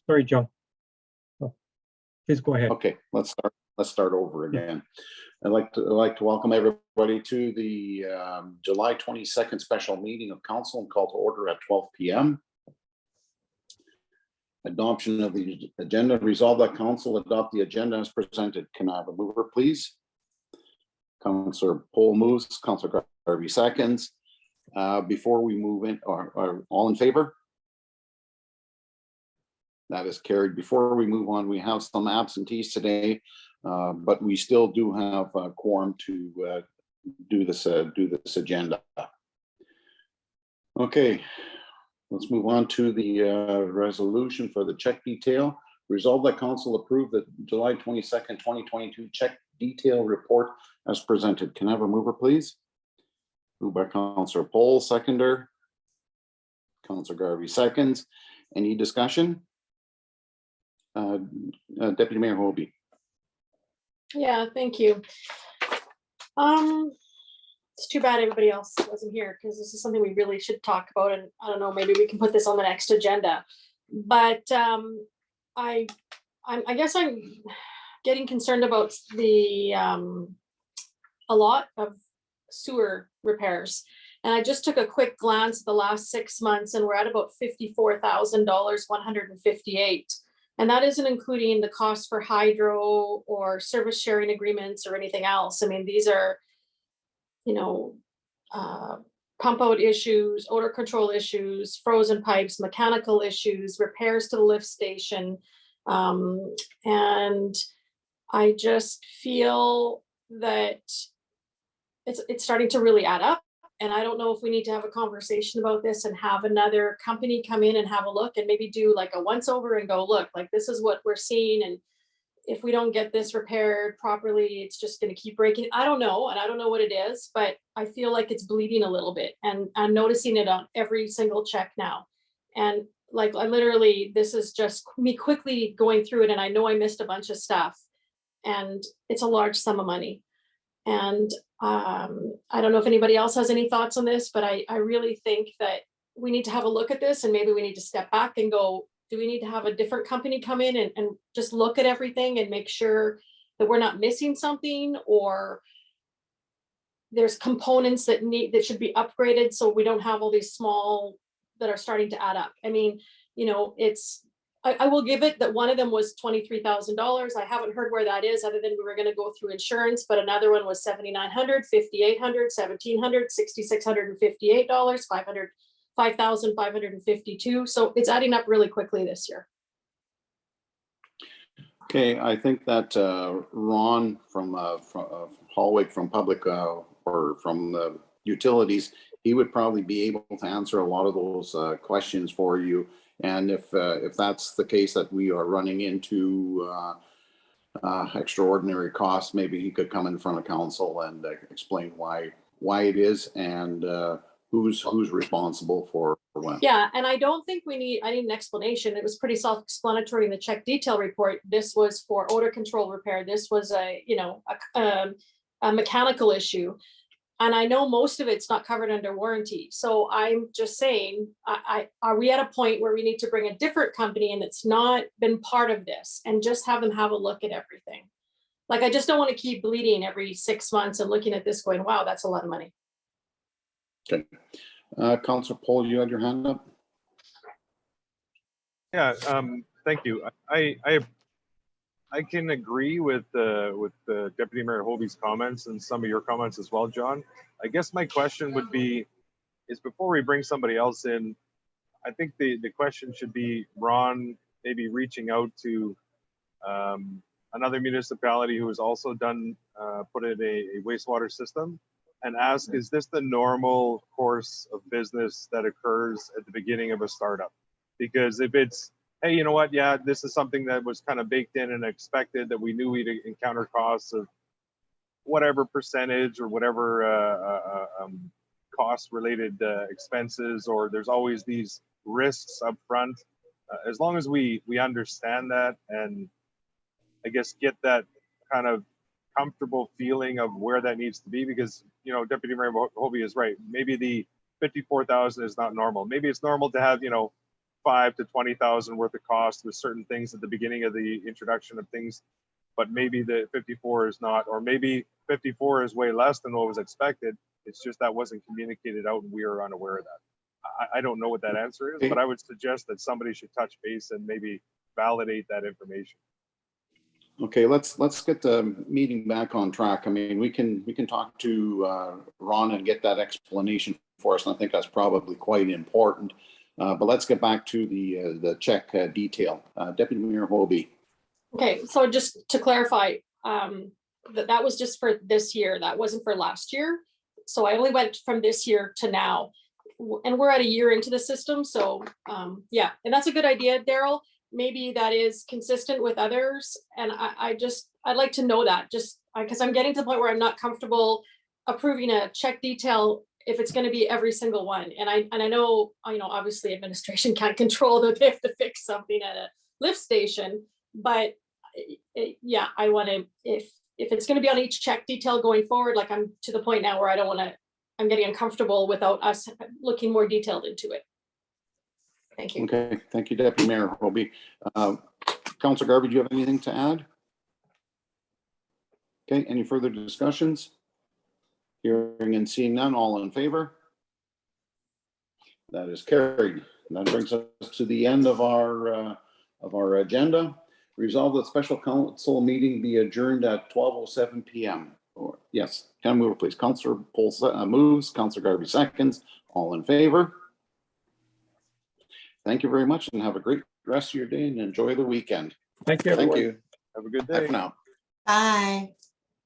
Sorry, John. Oh, please go ahead. Okay, let's start over again. I'd like to welcome everybody to the July 22nd special meeting of council and call to order at 12 p.m. Adoption of the agenda. Resolve that council adopt the agenda as presented. Can I have a mover, please? Councillor Poll moves. Councillor Garvey seconds. Before we move in, are all in favor? That is carried. Before we move on, we have some absentees today, but we still do have a quorum to do this agenda. Okay, let's move on to the resolution for the check detail. Resolve that council approve the July 22nd, 2022 check detail report as presented. Can I have a mover, please? Moved by Councillor Poll, seconder. Councillor Garvey seconds. Any discussion? Deputy Mayor Hobie. Yeah, thank you. It's too bad everybody else wasn't here because this is something we really should talk about, and I don't know, maybe we can put this on the next agenda. But I guess I'm getting concerned about the a lot of sewer repairs. And I just took a quick glance at the last 6 months, and we're at about $54,000, 158. And that isn't including the cost for hydro or service sharing agreements or anything else. I mean, these are, you know, pump out issues, odor control issues, frozen pipes, mechanical issues, repairs to the lift station. And I just feel that it's starting to really add up. And I don't know if we need to have a conversation about this and have another company come in and have a look and maybe do like a once over and go, look, like this is what we're seeing. And if we don't get this repaired properly, it's just going to keep breaking. I don't know. And I don't know what it is, but I feel like it's bleeding a little bit. And I'm noticing it on every single check now. And like, I literally, this is just me quickly going through it. And I know I missed a bunch of stuff and it's a large sum of money. And I don't know if anybody else has any thoughts on this, but I really think that we need to have a look at this and maybe we need to step back and go, do we need to have a different company come in and just look at everything and make sure that we're not missing something, or there's components that should be upgraded so we don't have all these small that are starting to add up. I mean, you know, I will give it that one of them was $23,000. I haven't heard where that is other than we were going to go through insurance, but another one was $7,900, $5,800, $1,700, $6,658, $5,552. So it's adding up really quickly this year. Okay, I think that Ron from Hallwick from Public or from the utilities, he would probably be able to answer a lot of those questions for you. And if that's the case, that we are running into extraordinary costs, maybe he could come in front of council and explain why it is and who's responsible for when. Yeah, and I don't think I need an explanation. It was pretty self-explanatory in the check detail report. This was for odor control repair. This was a mechanical issue. And I know most of it's not covered under warranty. So I'm just saying, are we at a point where we need to bring a different company in that's not been part of this and just have them have a look at everything? Like, I just don't want to keep bleeding every 6 months and looking at this going, wow, that's a lot of money. Okay. Councillor Poll, you had your hand up? Yeah, thank you. I can agree with the Deputy Mayor Hobie's comments and some of your comments as well, John. I guess my question would be, is before we bring somebody else in, I think the question should be Ron maybe reaching out to another municipality who has also put in a wastewater system and ask, is this the normal course of business that occurs at the beginning of a startup? Because if it's, hey, you know what? Yeah, this is something that was kind of baked in and expected, that we knew we'd encounter costs of whatever percentage or whatever cost-related expenses, or there's always these risks up front. As long as we understand that and I guess get that kind of comfortable feeling of where that needs to be, because, you know, Deputy Mayor Hobie is right. Maybe the 54,000 is not normal. Maybe it's normal to have, you know, 5 to 20,000 worth of cost with certain things at the beginning of the introduction of things, but maybe the 54 is not, or maybe 54 is way less than what was expected. It's just that wasn't communicated out and we are unaware of that. I don't know what that answer is, but I would suggest that somebody should touch base and maybe validate that information. Okay, let's get the meeting back on track. I mean, we can talk to Ron and get that explanation for us, and I think that's probably quite important. But let's get back to the check detail. Deputy Mayor Hobie. Okay, so just to clarify, that was just for this year. That wasn't for last year. So I only went from this year to now. And we're at a year into the system. So yeah, and that's a good idea, Daryl. Maybe that is consistent with others. And I'd like to know that, just because I'm getting to the point where I'm not comfortable approving a check detail if it's going to be every single one. And I know, obviously administration can't control that they have to fix something at a lift station, but yeah, I want to, if it's going to be on each check detail going forward, like I'm to the point now where I don't want to, I'm getting uncomfortable without us looking more detailed into it. Thank you. Okay, thank you, Deputy Mayor Hobie. Councilor Garvey, do you have anything to add? Okay, any further discussions? Hearing and seeing none, all in favor? That is carried. And that brings us to the end of our agenda. Resolve that special council meeting be adjourned at 12:07 p.m. Or yes, can I move, please? Councilor Pohl moves, Councilor Garvey seconds. All in favor? Thank you very much and have a great rest of your day and enjoy the weekend. Thank you, Thank everyone. you. Have a good Bye day. for now. Bye.